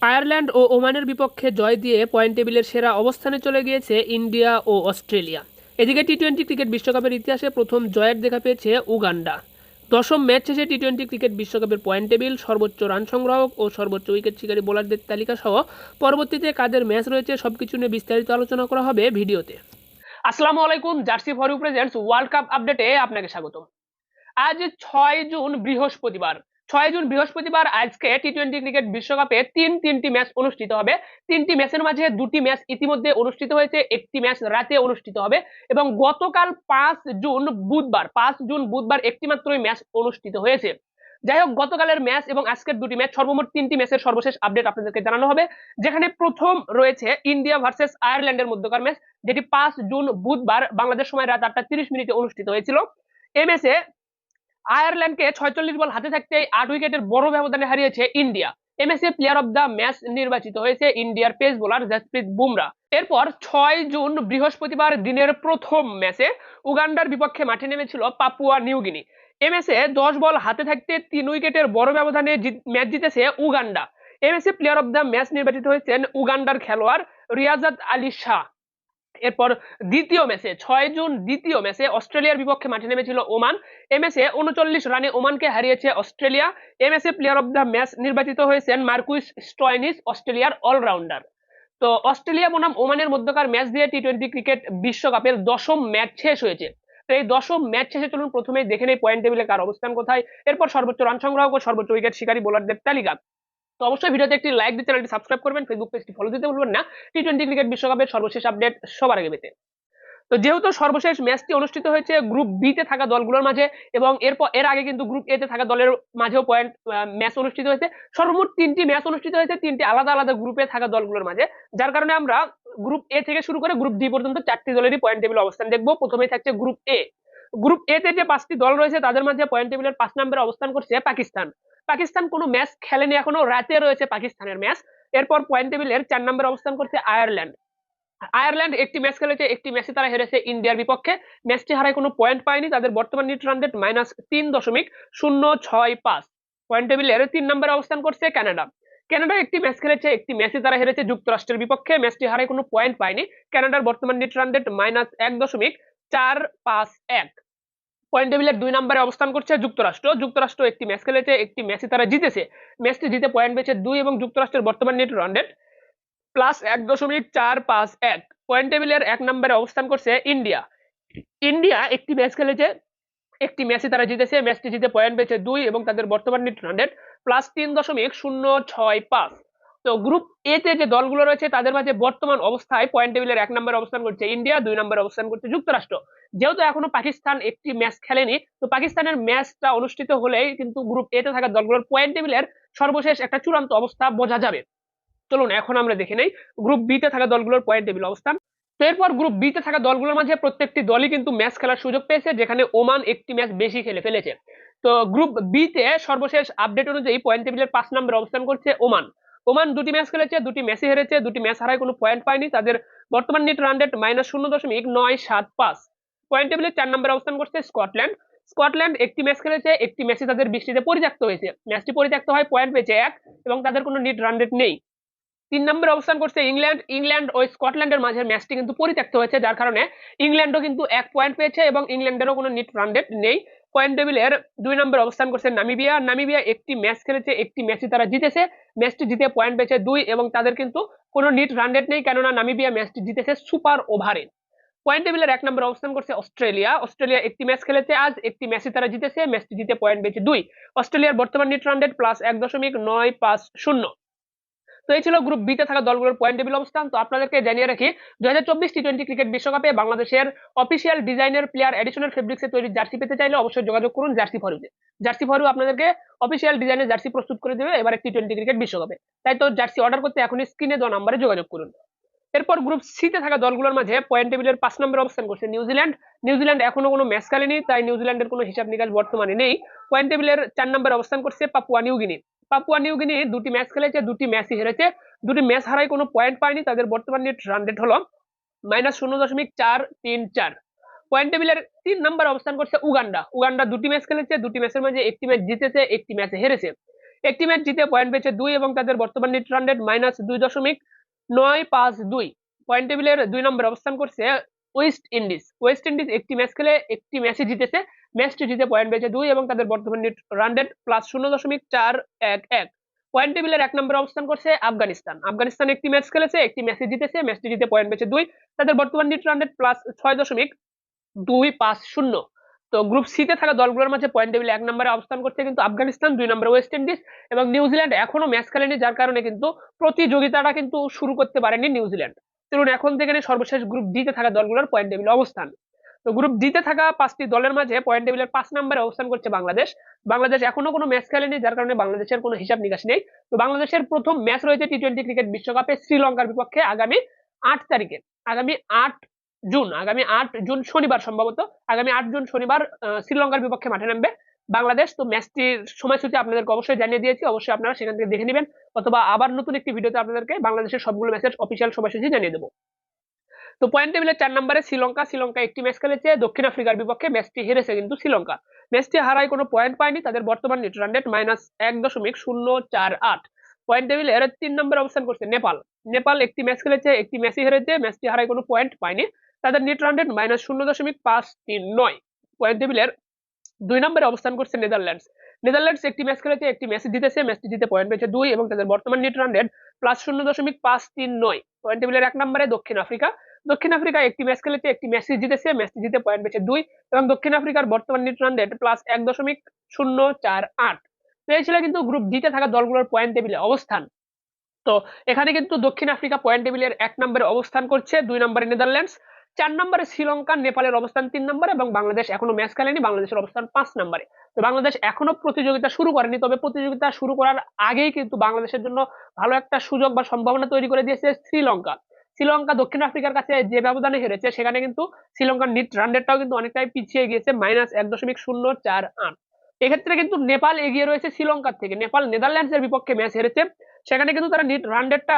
Ireland ও ওমানের বিপক্ষে জয় দিয়ে পয়েন্ট টেবিলের সেরা অবস্থানে চলে গিয়েছে ইন্ডিয়া ও অস্ট্রেলিয়া। এদিকে টি-20 ক্রিকেট বিশ্বকাপের ইতিহাসে প্রথম জয়ের দেখা পেয়েছে উগান্ডা। দশম ম্যাচ শেষে টি-20 ক্রিকেট বিশ্বকাপের পয়েন্ট টেবিল, সর্বোচ্চ রান সংগ্রাহক ও সর্বোচ্চ উইকেট শিকারী বোলারদের তালিকা সহ পরবর্তীতে কাদের ম্যাচ রয়েছে সবকিছু নিয়ে বিস্তারিত আলোচনা করা হবে ভিডিওতে। আসসালামু আলাইকুম, Jersey for you presents world cup আপডেটে আপনাকে স্বাগতম। আজ 6 জুন বৃহস্পতিবার আজকে টি-20 ক্রিকেট বিশ্বকাপে তিনটি ম্যাচ অনুষ্ঠিত হবে। তিনটি ম্যাচের মাঝে দুটি ম্যাচ ইতিমধ্যে অনুষ্ঠিত হয়েছে, একটি ম্যাচ রাতে অনুষ্ঠিত হবে এবং গতকাল 5 জুন বুধবার একটি মাত্রই ম্যাচ অনুষ্ঠিত হয়েছে। যাই হোক, গতকালের ম্যাচ এবং আজকের দুটি ম্যাচ সর্বমোট তিনটি ম্যাচের সর্বশেষ আপডেট আপনাদেরকে জানানো হবে। যেখানে প্রথম রয়েছে ইন্ডিয়া ভার্সেস আয়ারল্যান্ডের মধ্যকার ম্যাচ, যেটি 5 জুন বুধবার বাংলাদেশ সময় রাত 8:30 অনুষ্ঠিত হয়েছিল। এই ম্যাচে আয়ারল্যান্ডকে 46 বল হাতে থাকতে 8 উইকেটের বড় ব্যবধানে হারিয়েছে India. MSA player of the match নির্বাচিত হয়েছে ইন্ডিয়ার পেস বোলার জাসপ্রীত বুমরা। এরপর 6 জুন বৃহস্পতিবার দিনের প্রথম ম্যাচে উগান্ডার বিপক্ষে মাঠে নেমেছিল পাপুয়া নিউগিনি। এমএসএ 10 বল হাতে থাকতে 3 উইকেটের বড় ব্যবধানে ম্যাচ জিতেছে Uganda. MSA player of the match নির্বাচিত হয়েছেন উগান্ডার খেলোয়াড় রিয়াজাত আলী শাহ। এরপর 6 জুন দ্বিতীয় ম্যাচে অস্ট্রেলিয়ার বিপক্ষে মাঠে নেমেছিল ওমান। এমএসএ 39 রানে ওমানকে হারিয়েছে Australia. MSA player of the match নির্বাচিত হয়েছেন মার্কুইস স্টয়নিস, অস্ট্রেলিয়ার অলরাউন্ডার। তো অস্ট্রেলিয়া বনাম ওমানের মধ্যকার ম্যাচ দিয়ে টি-20 ক্রিকেট বিশ্বকাপের দশম ম্যাচ শেষ হয়েছে। তো এই দশম ম্যাচ শেষে চলুন প্রথমেই দেখে নেই পয়েন্ট টেবিলে কার অবস্থান কোথায়, এরপর সর্বোচ্চ রান সংগ্রাহক ও সর্বোচ্চ উইকেট শিকারী বোলারদের তালিকা। তো অবশ্যই ভিডিওতে একটি লাইক দিয়ে চ্যানেলটি সাবস্ক্রাইব করবেন, ফেসবুক পেজটি ফলো দিতে ভুলবেন না টি-20 ক্রিকেট বিশ্বকাপের সর্বশেষ আপডেট সবার আগে পেতে। তো যেহেতু সর্বশেষ ম্যাচটি অনুষ্ঠিত হয়েছে গ্রুপ বি তে থাকা দলগুলোর মাঝে এবং এর আগে কিন্তু গ্রুপ এ তে থাকা দলের মাঝেও ম্যাচ অনুষ্ঠিত হয়েছে। সর্বমোট তিনটি ম্যাচ অনুষ্ঠিত হয়েছে তিনটি আলাদা আলাদা গ্রুপে থাকা দলগুলোর মাঝে, যার কারণে আমরা গ্রুপ এ থেকে শুরু করে গ্রুপ ডি পর্যন্ত 4টি দলেরই পয়েন্ট টেবিল অবস্থান দেখবো। প্রথমেই থাকছে গ্রুপ এ। গ্রুপ এ তে যে 5টি দল রয়েছে তাদের মাঝে পয়েন্ট টেবিলের 5 নম্বরে অবস্থান করছে পাকিস্তান। পাকিস্তান কোনো ম্যাচ খেলেনি এখনো, রাতে রয়েছে পাকিস্তানের ম্যাচ। এরপর পয়েন্ট টেবিলের 4 নম্বরে অবস্থান করছে আয়ারল্যান্ড। আয়ারল্যান্ড একটি ম্যাচ খেলেছে, একটি ম্যাচে তারা হেরেছে ইন্ডিয়ার বিপক্ষে। ম্যাচটি হারায় কোনো পয়েন্ট পায়নি, তাদের বর্তমান নেট রান রেট -3.065। পয়েন্ট টেবিলের 3 নম্বরে অবস্থান করছে কানাডা। কানাডা একটি ম্যাচ খেলেছে, একটি ম্যাচে তারা হেরেছে যুক্তরাষ্ট্রের বিপক্ষে। ম্যাচটি হারায় কোনো পয়েন্ট পায়নি, কানাডার বর্তমান নেট রান রেট -1.451। পয়েন্ট টেবিলের 2 নম্বরে অবস্থান করছে যুক্তরাষ্ট্র। যুক্তরাষ্ট্র একটি ম্যাচ খেলেছে, একটি ম্যাচে তারা জিতেছে। ম্যাচটি জিতে পয়েন্ট পেয়েছে 2 এবং যুক্তরাষ্ট্রের বর্তমান নেট রান রেট +1.451। পয়েন্ট টেবিলের 1 নম্বরে অবস্থান করছে ইন্ডিয়া। ইন্ডিয়া একটি ম্যাচ খেলেছে, একটি ম্যাচে তারা জিতেছে। ম্যাচটি জিতে পয়েন্ট পেয়েছে 2 এবং তাদের বর্তমান নেট রান রেট +3.065। তো গ্রুপ এ তে যে দলগুলো রয়েছে তাদের মাঝে বর্তমান অবস্থায় পয়েন্ট টেবিলের 1 নম্বরে অবস্থান করছে ইন্ডিয়া, 2 নম্বরে অবস্থান করছে যুক্তরাষ্ট্র। যেহেতু এখনো পাকিস্তান একটি ম্যাচ খেলেনি, তো পাকিস্তানের ম্যাচটা অনুষ্ঠিত হলেই কিন্তু গ্রুপ এ তে থাকা দলগুলোর পয়েন্ট টেবিলের সর্বশেষ একটা চূড়ান্ত অবস্থা বোঝা যাবে। চলুন এখন আমরা দেখে নেই গ্রুপ বি তে থাকা দলগুলোর পয়েন্ট টেবিল অবস্থান। তো এরপর গ্রুপ বি তে থাকা দলগুলোর মাঝে প্রত্যেকটি দলই কিন্তু ম্যাচ খেলার সুযোগ পেয়েছে, যেখানে ওমান একটি ম্যাচ বেশি খেলে ফেলেছে। তো গ্রুপ বি তে সর্বশেষ আপডেট অনুযায়ী পয়েন্ট টেবিলের 5 নম্বরে অবস্থান করছে ওমান। ওমান দুটি ম্যাচ খেলেছে, দুটি ম্যাচে হেরেছে, দুটি ম্যাচ হারায় কোনো পয়েন্ট পায়নি, তাদের বর্তমান নেট রান রেট -0.975। পয়েন্ট টেবিলের 4 নম্বরে অবস্থান করছে স্কটল্যান্ড। স্কটল্যান্ড একটি ম্যাচ খেলেছে, একটি ম্যাচে তাদের বৃষ্টিতে পরিত্যক্ত হয়েছে। ম্যাচটি পরিত্যক্ত হয়, পয়েন্ট পেয়েছে 1 এবং তাদের কোনো নেট রান রেট নেই। 3 নম্বরে অবস্থান করছে ইংল্যান্ড। ইংল্যান্ড ও স্কটল্যান্ডের মাঝে ম্যাচটি কিন্তু পরিত্যক্ত হয়েছে, যার কারণে ইংল্যান্ডও কিন্তু 1 পয়েন্ট পেয়েছে এবং ইংল্যান্ডেরও কোনো নেট রান রেট নেই। পয়েন্ট টেবিলের 2 নম্বরে অবস্থান করছে নামিবিয়া। নামিবিয়া একটি ম্যাচ খেলেছে, একটি ম্যাচে তারা জিতেছে। ম্যাচটি জিতে পয়েন্ট পেয়েছে 2 এবং তাদের কিন্তু কোনো নেট রান রেট নেই, কেননা নামিবিয়া ম্যাচটি জিতেছে সুপার ওভারে। পয়েন্ট টেবিলের 1 নম্বরে অবস্থান করছে অস্ট্রেলিয়া। অস্ট্রেলিয়া একটি ম্যাচ খেলেছে আজ, একটি ম্যাচে তারা জিতেছে। ম্যাচটি জিতে পয়েন্ট পেয়েছে 2। অস্ট্রেলিয়ার বর্তমান নেট রান রেট +1.950। তো এই ছিল গ্রুপ বি তে থাকা দলগুলোর পয়েন্ট টেবিল অবস্থান। তো আপনাদেরকে জানিয়ে রাখি 2024 টি-20 ক্রিকেট বিশ্বকাপে বাংলাদেশের অফিসিয়াল ডিজাইনের প্লেয়ার এডিশনাল ফেব্রিক্সে তৈরি জার্সি পেতে চাইলে অবশ্যই যোগাযোগ করুন জার্সি ফরুতে। জার্সি ফরু আপনাদেরকে অফিসিয়াল ডিজাইনের জার্সি প্রস্তুত করে দেবে এবার টি-20 ক্রিকেট বিশ্বকাপে। তাই তো জার্সি অর্ডার করতে এখনই স্ক্রিনে দেওয়া নম্বরে যোগাযোগ করুন। এরপর গ্রুপ সি তে থাকা দলগুলোর মাঝে পয়েন্ট টেবিলের 5 নম্বরে অবস্থান করছে নিউজিল্যান্ড। নিউজিল্যান্ড এখনো কোনো ম্যাচ খেলেনি, তাই নিউজিল্যান্ডের কোনো হিসাব নিকাশ বর্তমানে নেই। পয়েন্ট টেবিলের 4 নম্বরে অবস্থান করছে পাপুয়া নিউগিনি। পাপুয়া নিউগিনি দুটি ম্যাচ খেলেছে, দুটি ম্যাচই হেরেছে। দুটি ম্যাচ হারায় কোনো পয়েন্ট পায়নি, তাদের বর্তমান নেট রান রেট হলো -0.434। পয়েন্ট টেবিলের 3 নম্বরে অবস্থান করছে উগান্ডা। উগান্ডা দুটি ম্যাচ খেলেছে, দুটি ম্যাচের মাঝে একটি ম্যাচ জিতেছে, একটি ম্যাচে হেরেছে। একটি ম্যাচ জিতে পয়েন্ট পেয়েছে 2 এবং তাদের বর্তমান নেট রান রেট -2.952। পয়েন্ট টেবিলের 2 নম্বরে অবস্থান করছে ওয়েস্ট ইন্ডিজ। ওয়েস্ট ইন্ডিজ একটি ম্যাচ খেলে একটি ম্যাচে জিতেছে, ম্যাচটি জিতে পয়েন্ট পেয়েছে 2 এবং তাদের বর্তমান নেট রান রেট +0.411। পয়েন্ট টেবিলের 1 নম্বরে অবস্থান করছে আফগানিস্তান। আফগানিস্তান একটি ম্যাচ খেলেছে, একটি ম্যাচে জিতেছে, ম্যাচটি জিতে পয়েন্ট পেয়েছে 2, তাদের বর্তমান নেট রান রেট +6.250। তো গ্রুপ সি তে থাকা দলগুলোর মাঝে পয়েন্ট টেবিলে 1 নম্বরে অবস্থান করছে কিন্তু আফগানিস্তান, 2 নম্বরে ওয়েস্ট ইন্ডিজ এবং নিউজিল্যান্ড এখনো ম্যাচ খেলেনি, যার কারণে কিন্তু প্রতিযোগিতাটা কিন্তু শুরু করতে পারেনি নিউজিল্যান্ড। চলুন এখন থেকে সর্বশেষ গ্রুপ ডি তে থাকা দলগুলোর পয়েন্ট টেবিলে অবস্থান। তো গ্রুপ ডি তে থাকা 5টি দলের মাঝে পয়েন্ট টেবিলের 5 নম্বরে অবস্থান করছে বাংলাদেশ। বাংলাদেশ এখনো কোনো ম্যাচ খেলেনি, যার কারণে বাংলাদেশের কোনো হিসাব নিকাশ নেই। তো বাংলাদেশের প্রথম ম্যাচ রয়েছে টি-20 ক্রিকেট বিশ্বকাপে শ্রীলঙ্কার বিপক্ষে আগামী 8 তারিখে, আগামী 8 জুন শনিবার, সম্ভবত আগামী 8 জুন শনিবার শ্রীলঙ্কার বিপক্ষে মাঠে নামবে বাংলাদেশ। তো ম্যাচটির সময়সূচি আপনাদেরকে অবশ্যই জানিয়ে দিয়েছি, অবশ্যই আপনারা সেখান থেকে দেখে নেবেন, অথবা আবার নতুন একটি ভিডিওতে আপনাদেরকে বাংলাদেশের সবগুলো ম্যাচের অফিসিয়াল সময়সূচি জানিয়ে দেবো। তো পয়েন্ট টেবিলের 4 নম্বরে শ্রীলঙ্কা একটি ম্যাচ খেলেছে দক্ষিণ আফ্রিকার বিপক্ষে, ম্যাচটি হেরেছে কিন্তু শ্রীলঙ্কা। ম্যাচটি হারায় কোনো পয়েন্ট পায়নি, তাদের বর্তমান নেট রান রেট -1.048। পয়েন্ট টেবিলের 3 নম্বরে অবস্থান করছে নেপাল একটি ম্যাচ খেলেছে, একটি ম্যাচই হেরেছে, ম্যাচটি হারায় কোনো পয়েন্ট পায়নি, তাদের নেট রান রেট -0.539। পয়েন্ট টেবিলের 2 নম্বরে অবস্থান করছে নেদারল্যান্ডস একটি ম্যাচ খেলেছে, একটি ম্যাচ জিতেছে, ম্যাচটি জিতে পয়েন্ট পেয়েছে 2 এবং তাদের বর্তমান নেট রান রেট +0.539। পয়েন্ট টেবিলের 1 নম্বরে দক্ষিণ আফ্রিকা একটি ম্যাচ খেলেছে, একটি ম্যাচ জিতেছে, ম্যাচটি জিতে পয়েন্ট পেয়েছে 2 এবং দক্ষিণ আফ্রিকার বর্তমান নেট রান রেট +1.048। তো এই ছিল কিন্তু গ্রুপ ডি তে থাকা দলগুলোর পয়েন্ট টেবিলে অবস্থান। তো এখানে কিন্তু দক্ষিণ আফ্রিকা পয়েন্ট টেবিলের 1 নম্বরে অবস্থান করছে, 2 নম্বরে নেদারল্যান্ডস, 4 নম্বরে শ্রীলঙ্কা, নেপালের অবস্থান 3 নম্বরে এবং বাংলাদেশ এখনো ম্যাচ খেলেনি, বাংলাদেশের অবস্থান 5 নম্বরে। তো বাংলাদেশ এখনো প্রতিযোগিতা শুরু করেনি, তবে প্রতিযোগিতা শুরু করার আগেই কিন্তু বাংলাদেশের জন্য ভালো একটা সুযোগ বা সম্ভাবনা তৈরি করে দিয়েছে শ্রীলঙ্কা দক্ষিণ আফ্রিকার কাছে যে ব্যবধানে হেরেছে, সেখানে কিন্তু শ্রীলঙ্কার নেট রান রেটটাও কিন্তু অনেকটাই পিছিয়ে গিয়েছে, -1.048। এক্ষেত্রে কিন্তু নেপাল এগিয়ে রয়েছে শ্রীলঙ্কার থেকে। নেপাল নেদারল্যান্ডস এর বিপক্ষে ম্যাচ হেরেছে, সেখানে কিন্তু তারা নেট রান রেটটা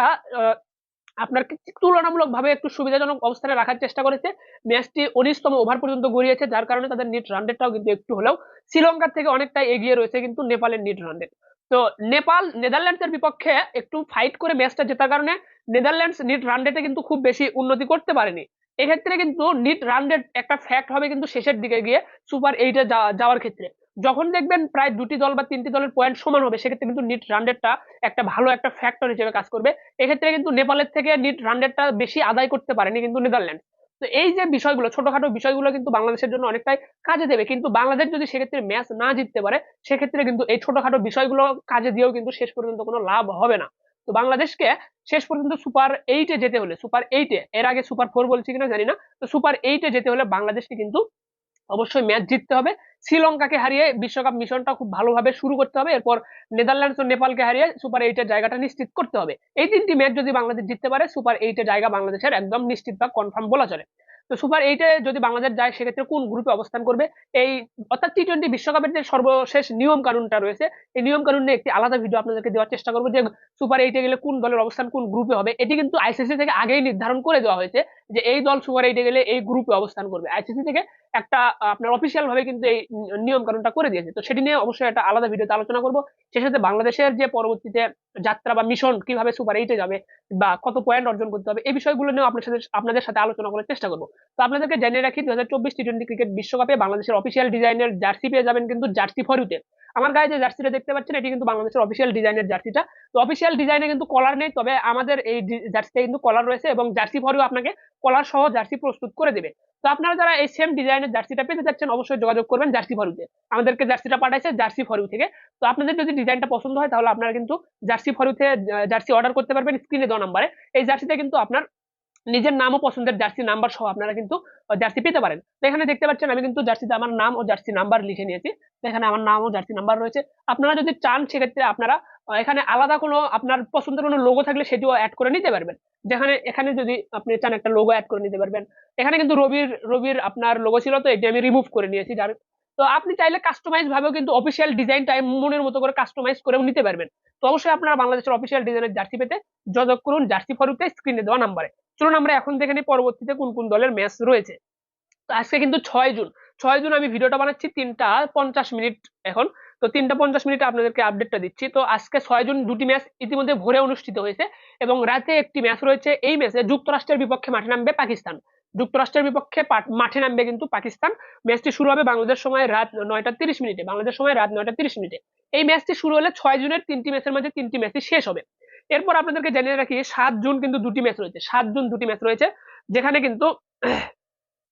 আপনার তুলনামূলকভাবে একটু সুবিধাজনক অবস্থানে রাখার চেষ্টা করেছে। ম্যাচটি 19তম ওভার পর্যন্ত গড়িয়েছে, যার কারণে তাদের নেট রান রেটটাও কিন্তু একটু হলেও শ্রীলঙ্কার থেকে অনেকটাই এগিয়ে রয়েছে কিন্তু নেপালের নেট রান রেট। তো নেপাল নেদারল্যান্ডসের বিপক্ষে একটু ফাইট করে ম্যাচটা জেতার কারণে নেদারল্যান্ডস নেট রান রেটে কিন্তু খুব বেশি উন্নতি করতে পারেনি। এক্ষেত্রে কিন্তু নেট রান রেট একটা ফ্যাক্ট হবে কিন্তু শেষের দিকে গিয়ে সুপার 8-এ যাওয়ার ক্ষেত্রে, যখন দেখবেন প্রায় 2টি দল বা 3টি দলের পয়েন্ট সমান হবে, সেক্ষেত্রে কিন্তু নেট রান রেটটা একটা ভালো একটা ফ্যাক্টর হিসেবে কাজ করবে। এক্ষেত্রে কিন্তু নেপালের থেকে নেট রান রেটটা বেশি আদায় করতে পারেনি কিন্তু নেদারল্যান্ড। তো এই যে বিষয়গুলো, ছোটখাটো বিষয়গুলো কিন্তু বাংলাদেশের জন্য অনেকটাই কাজে দেবে, কিন্তু বাংলাদেশ যদি সেক্ষেত্রে ম্যাচ না জিততে পারে, সেক্ষেত্রে কিন্তু এই ছোটখাটো বিষয়গুলো কাজে দিয়েও কিন্তু শেষ পর্যন্ত কোনো লাভ হবে না। তো বাংলাদেশকে শেষ পর্যন্ত সুপার 8-এ যেতে হলে, সুপার 8-এ, এর আগে সুপার 4 বলছি কিনা জানি না, তো সুপার 8-এ যেতে হলে বাংলাদেশকে কিন্তু অবশ্যই ম্যাচ জিততে হবে, শ্রীলঙ্কাকে হারিয়ে বিশ্বকাপ মিশনটা খুব ভালোভাবে শুরু করতে হবে, এরপর নেদারল্যান্ডস ও নেপালকে হারিয়ে সুপার 8-এর জায়গাটা নিশ্চিত করতে হবে। এই 3টি ম্যাচ যদি বাংলাদেশ জিততে পারে, সুপার 8-এর জায়গা বাংলাদেশের একদম নিশ্চিত বা কনফার্ম বলা চলে। তো সুপার 8-এ যদি বাংলাদেশ যায়, সেক্ষেত্রে কোন গ্রুপে অবস্থান করবে, এই অর্থাৎ টি-20 বিশ্বকাপের যে সর্বশেষ নিয়ম কানুনটা রয়েছে, এই নিয়ম কানুন নিয়ে একটি আলাদা ভিডিও আপনাদেরকে দেওয়ার চেষ্টা করবো, যে সুপার 8-এ গেলে কোন দলের অবস্থান কোন গ্রুপে হবে। এটি কিন্তু আইসিসি থেকে আগেই নির্ধারণ করে দেওয়া হয়েছে যে এই দল সুপার 8-এ গেলে এই গ্রুপে অবস্থান করবে। আইসিসি থেকে একটা আপনার অফিসিয়াল ভাবে কিন্তু এই নিয়ম কানুনটা করে দিয়েছে। তো সেটি নিয়ে অবশ্যই একটা আলাদা ভিডিওতে আলোচনা করবো। সে সাথে বাংলাদেশের যে পরবর্তীতে যাত্রা বা মিশন, কিভাবে সুপার 8-এ যাবে বা কত পয়েন্ট অর্জন করতে হবে, এই বিষয়গুলো নিয়ে আপনাদের সাথে আলোচনা করার চেষ্টা করবো। তো আপনাদেরকে জানিয়ে রাখি, 2024 টি-20 ক্রিকেট বিশ্বকাপে বাংলাদেশের অফিসিয়াল ডিজাইনের জার্সি পেয়ে যাবেন কিন্তু জার্সি ফর ইউতে। আমার গায়ে যে জার্সিটা দেখতে পাচ্ছেন, এটি কিন্তু বাংলাদেশের অফিসিয়াল ডিজাইনের জার্সিটা। তো অফিসিয়াল ডিজাইনে কিন্তু কলার নেই, তবে আমাদের এই জার্সিতে কিন্তু কলার রয়েছে এবং জার্সি ফর ইউ আপনাকে কলার সহ জার্সি প্রস্তুত করে দেবে। তো আপনারা যারা এই সেম ডিজাইনের জার্সিটা পেতে যাচ্ছেন, অবশ্যই যোগাযোগ করবেন জার্সি ফর ইউতে। আমাদেরকে জার্সিটা পাঠাইছে জার্সি ফর ইউ থেকে। তো আপনাদের যদি ডিজাইনটা পছন্দ হয়, তাহলে আপনারা কিন্তু জার্সি ফর ইউতে জার্সি অর্ডার করতে পারবেন স্ক্রিনে দেওয়া নাম্বারে। এই জার্সিতে কিন্তু আপনার নিজের নাম ও পছন্দের জার্সি নাম্বার সহ আপনারা কিন্তু জার্সি পেতে পারেন। তো এখানে দেখতে পাচ্ছেন আমি কিন্তু জার্সিতে আমার নাম ও জার্সি নাম্বার লিখে নিয়েছি। তো এখানে আমার নাম ও জার্সি নাম্বার রয়েছে। আপনারা যদি চান, সেক্ষেত্রে আপনারা এখানে আলাদা কোনো আপনার পছন্দের কোনো লোগো থাকলে সেটিও অ্যাড করে নিতে পারবেন। যেখানে এখানে যদি আপনি চান, একটা লোগো অ্যাড করে নিতে পারবেন। এখানে কিন্তু রবির আপনার লোগো ছিল, তো এটি আমি রিমুভ করে নিয়েছি। যার তো আপনি চাইলে কাস্টমাইজ ভাবেও কিন্তু অফিসিয়াল ডিজাইনটা মনের মতো করে কাস্টমাইজ করেও নিতে পারবেন। তো অবশ্যই আপনারা বাংলাদেশের অফিসিয়াল ডিজাইনের জার্সি পেতে যোগাযোগ করুন জার্সি ফর ইউতে স্ক্রিনে দেওয়া নাম্বারে। চলুন আমরা এখন দেখে নিই পরবর্তীতে কোন কোন দলের ম্যাচ রয়েছে। তো আজকে কিন্তু 6 জুন আমি ভিডিওটা বানাচ্ছি 3টা 50 মিনিট এখন। তো তো 3:50 আপনাদেরকে আপডেটটা দিচ্ছি। তো আজকে 6 জুন দুটি ম্যাচ ইতিমধ্যে ভোরে অনুষ্ঠিত হয়েছে এবং রাতে একটি ম্যাচ রয়েছে। এই ম্যাচে যুক্তরাষ্ট্রের বিপক্ষে মাঠে নামবে পাকিস্তান। যুক্তরাষ্ট্রের বিপক্ষে মাঠে নামবে কিন্তু পাকিস্তান। ম্যাচটি শুরু হবে বাংলাদেশ সময় রাত 9:30 বাংলাদেশ সময় রাত 9:30। এই ম্যাচটি শুরু হলে 6 জুনের 3টি ম্যাচের মাঝে 3টি ম্যাচই শেষ হবে। এরপর আপনাদেরকে জানিয়ে রাখি 7 জুন কিন্তু দুটি ম্যাচ রয়েছে। 7 জুন দুটি ম্যাচ রয়েছে, যেখানে কিন্তু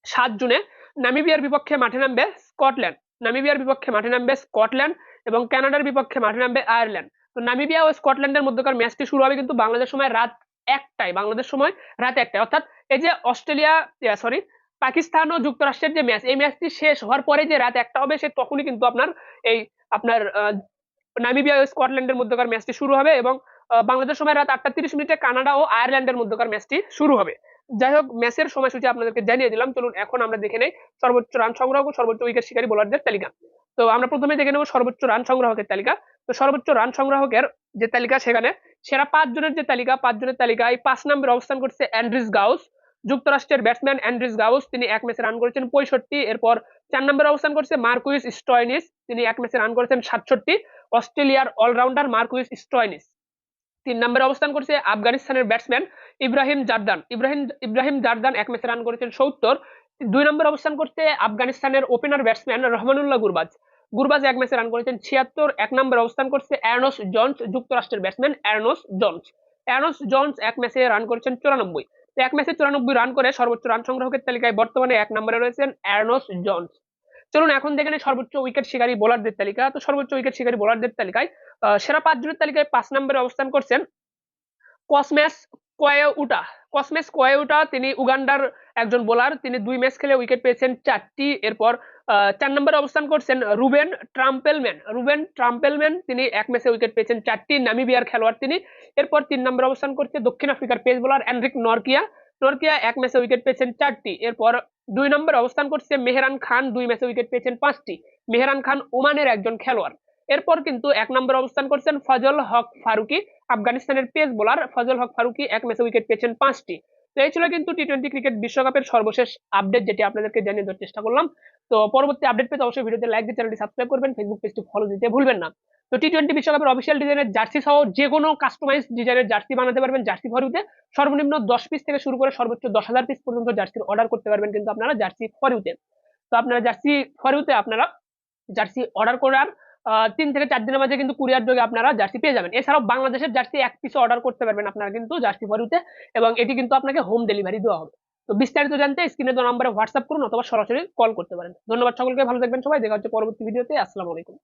7 জুনে নামিবিয়ার বিপক্ষে মাঠে নামবে স্কটল্যান্ড। নামিবিয়ার বিপক্ষে মাঠে নামবে স্কটল্যান্ড এবং কানাডার বিপক্ষে মাঠে নামবে আয়ারল্যান্ড। তো নামিবিয়া ও স্কটল্যান্ডের মধ্যকার ম্যাচটি শুরু হবে কিন্তু বাংলাদেশ সময় রাত 1টায়। বাংলাদেশ সময় রাত 1টায়, অর্থাৎ এই যে পাকিস্তান ও যুক্তরাষ্ট্রের যে ম্যাচ, এই ম্যাচটি শেষ হওয়ার পরে যে রাত 1টা হবে, সে তখনই কিন্তু আপনার নামিবিয়া ও স্কটল্যান্ডের মধ্যকার ম্যাচটি শুরু হবে এবং বাংলাদেশ সময় রাত 8:30 কানাডা ও আয়ারল্যান্ডের মধ্যকার ম্যাচটি শুরু হবে। যাই হোক, ম্যাচের সময়সূচি আপনাদেরকে জানিয়ে দিলাম। চলুন এখন আমরা দেখে নেই সর্বোচ্চ রান সংগ্রহ ও সর্বোচ্চ উইকেট শিকারী বোলারদের তালিকা। তো আমরা প্রথমে দেখে নেব সর্বোচ্চ রান সংগ্রাহকের তালিকা। তো সর্বোচ্চ রান সংগ্রাহকের যে তালিকা, সেখানে সেরা 5 জনের যে তালিকা, 5 জনের তালিকায় 5 নম্বরে অবস্থান করছে অ্যান্ড্রিস গাউস। যুক্তরাষ্ট্রের ব্যাটসম্যান অ্যান্ড্রিস গাউস, তিনি এক ম্যাচে রান করেছেন 65। এরপর 4 নম্বরে অবস্থান করছে মার্কুইস স্টয়নিস, তিনি এক ম্যাচে রান করেছেন 67। অস্ট্রেলিয়ার অলরাউন্ডার মার্কুইস স্টয়নিস। 3 নম্বরে অবস্থান করছে আফগানিস্তানের ব্যাটসম্যান ইব্রাহিম জারদান। ইব্রাহিম জারদান এক ম্যাচে রান করেছেন 70। 2 নম্বরে অবস্থান করছে আফগানিস্তানের ওপেনার ব্যাটসম্যান রহমানুল্লাহ গুরবাজ। গুরবাজ এক ম্যাচে রান করেছেন 76। 1 নম্বরে অবস্থান করছে অ্যারনস জন্স, যুক্তরাষ্ট্রের ব্যাটসম্যান অ্যারনস জন্স। অ্যারনস জন্স এক ম্যাচে রান করেছেন 94। তো এক ম্যাচে 94 রান করে সর্বোচ্চ রান সংগ্রাহকের তালিকায় বর্তমানে 1 নম্বরে রয়েছেন অ্যারনস জন্স। চলুন এখন দেখে নেই সর্বোচ্চ উইকেট শিকারী বোলারদের তালিকা। তো সর্বোচ্চ উইকেট শিকারী বোলারদের তালিকায় সেরা 5 জনের তালিকায় 5 নম্বরে অবস্থান করছেন কসমেস কোয়েউটা। কসমেস কোয়েউটা তিনি উগান্ডার একজন বোলার, তিনি 2 ম্যাচ খেলে উইকেট পেয়েছেন 4টি। এরপর 4 নম্বরে অবস্থান করছেন রুবেন ট্রাম্পেলম্যান। রুবেন ট্রাম্পেলম্যান তিনি এক ম্যাচে উইকেট পেয়েছেন 4টি, নামিবিয়ার খেলোয়াড় তিনি। এরপর 3 নম্বরে অবস্থান করছে দক্ষিণ আফ্রিকার pace bowler Anrich Nortje. Nortje এক ম্যাচে উইকেট পেয়েছেন 4টি। এরপর 2 নম্বরে অবস্থান করছে মেহরান খান, 2 ম্যাচে উইকেট পেয়েছেন 5টি। মেহরান খান ওমানের একজন খেলোয়াড়। এরপর কিন্তু 1 নম্বরে অবস্থান করছেন ফজল হক ফারুকি, আফগানিস্তানের পেস বোলার ফজল হক ফারুকি, এক ম্যাচে উইকেট পেয়েছেন 5টি। তো এই ছিল কিন্তু টি-20 ক্রিকেট বিশ্বকাপের সর্বশেষ আপডেট, যেটি আপনাদেরকে জানিয়ে দেওয়ার চেষ্টা করলাম। তো পরবর্তী আপডেট পেতে অবশ্যই ভিডিওতে লাইক দিয়ে চ্যানেলটি সাবস্ক্রাইব করবেন, ফেসবুক পেজটি ফলো দিতে ভুলবেন না। তো টি-20 বিশ্বকাপের অফিসিয়াল ডিজাইনের জার্সি সহ যে কোনো কাস্টমাইজ ডিজাইনের জার্সি বানাতে পারবেন জার্সি ফরিউতে। সর্বনিম্ন 10 পিস থেকে শুরু করে সর্বোচ্চ 10,000 পিস পর্যন্ত জার্সির অর্ডার করতে পারবেন কিন্তু আপনারা জার্সি ফরিউতে। তো আপনারা জার্সি ফরিউতে আপনারা জার্সি অর্ডার করার 3 থেকে 4 দিনের মাঝে কিন্তু কুরিয়ার যোগে আপনারা জার্সি পেয়ে যাবেন। এছাড়াও বাংলাদেশের জার্সি এক পিস অর্ডার করতে পারবেন আপনারা কিন্তু জার্সি ফরিউতে, এবং এটি কিন্তু আপনাকে হোম ডেলিভারি দেওয়া হবে। তো বিস্তারিত জানতে স্ক্রিনে দেওয়া নম্বরে হোয়াটসঅ্যাপ করুন অথবা সরাসরি কল করতে পারেন। ধন্যবাদ সকলকে, ভালো থাকবেন সবাই, দেখা হচ্ছে পরবর্তী ভিডিওতে। আসসালামু আলাইকুম।